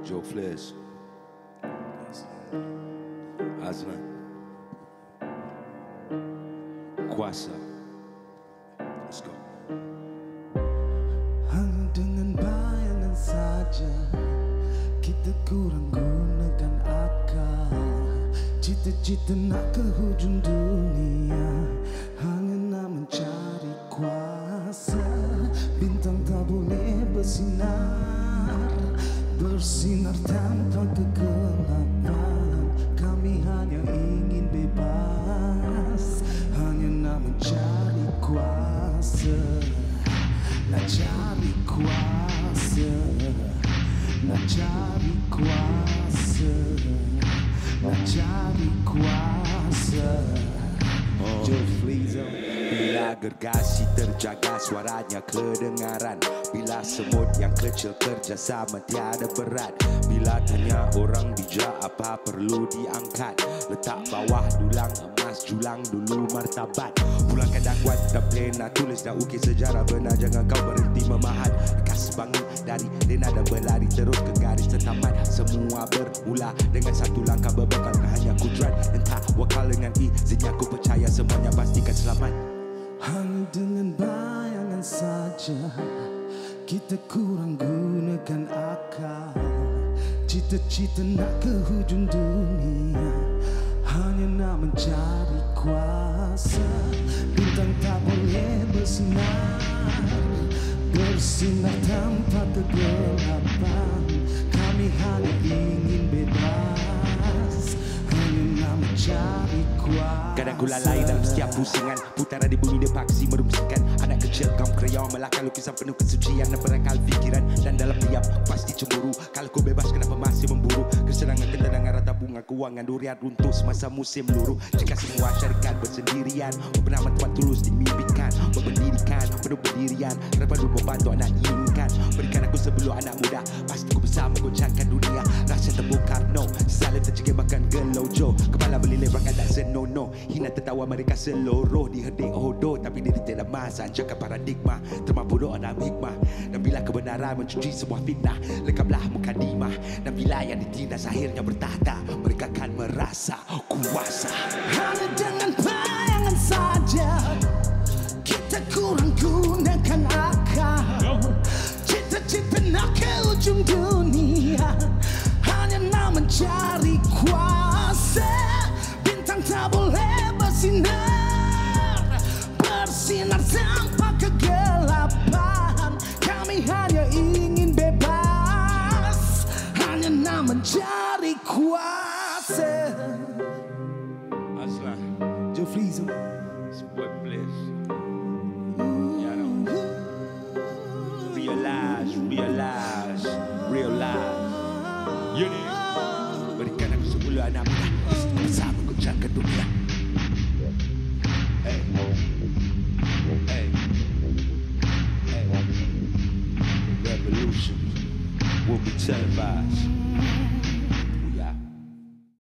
Joe Flash, Azlan, Kuasa. Let's go. Hanya dengan bayangan saja kita kurang gunakan akal. Cita-cita nak ke hujung dunia, hanya nak mencari kuasa. Bintang tak boleh bersinar, bersinar tanpa kegelapan. Kami hanya ingin bebas, hanya nak mencari kuasa. Nak cari kuasa, nak cari kuasa, nak cari kuasa. Joe Flash. Bila gergasi terjaga suaranya kedengaran, bila semut yang kecil kerja sama tiada berat, bila tanya orang bijak apa perlu diangkat, letak bawah dulang emas julang dulu martabat. Pulangkan dakwat tak pernah tulis dan ukir sejarah benar, jangan kau berhenti memahat. Lekas bangun dari lena dan berlari terus ke garis tertamat. Semua bermula dengan satu langkah berbekal hanya kudrat. Entah wakal dengan izinnya ku percaya semuanya pastikan selamat. Hanya dengan bayangan saja kita kurang gunakan akal. Cita-cita nak ke hujung dunia, hanya nak mencari kuasa. Bintang tak boleh bersinar, bersinar tanpa kegelapan. Kami hanya ingin bebas, hanya nak mencari kuasa. Kadang ku lalai dalam setiap pusingan, putaran di bumi dia paksi merumsikan. Anak kecil kaum krayon melahkan lukisan penuh kesucian dan berakal fikiran. Dan dalam diam pasti cemburu, kalau ku bebas kenapa masih memburu kesenangan, ketenangan, rata bunga, keuangan, durian runtuh semasa musim luruh. Jika semua syarikat bersendirian, benar tempat tulus dimimpikan, berpendidikan, penuh pendirian, terpadu membantu anak inginkan. Berikan aku sebelum anak muda, pasti ku bisa menggoncangkan dunia. Rasa terbongkar no, saling tercegah makan gelojo, kepala belilih berangkat tak senonoh. Hina tertawa mereka seluruh dihedik hodoh, tapi diri tidak masa cakap paradigma, termampu doa dan hikmah. Dan bila kebenaran mencuci sebuah fitnah, lekaplah mukadimah. Dan bila yang ditindas akhirnya bertahta, mereka akan merasa kuasa. Hanya dengan bayangan saja kita kurang gunakan akal. Cita-cita nak ke ujung dunia, hanya nak mencari kuasa. Bintang tak boleh bersinar, bersinar tanpa kegelapan. Kami hanya ingin bebas, hanya nak mencari kuasa. Azlan, Joe Flash. sebuah place. Ya know. Realize, realize, realize. Ya ni. Berikan aku 10 anak muda, bisa mengguncangkan dunia. Hey, hey, hey. Revolution will be televised.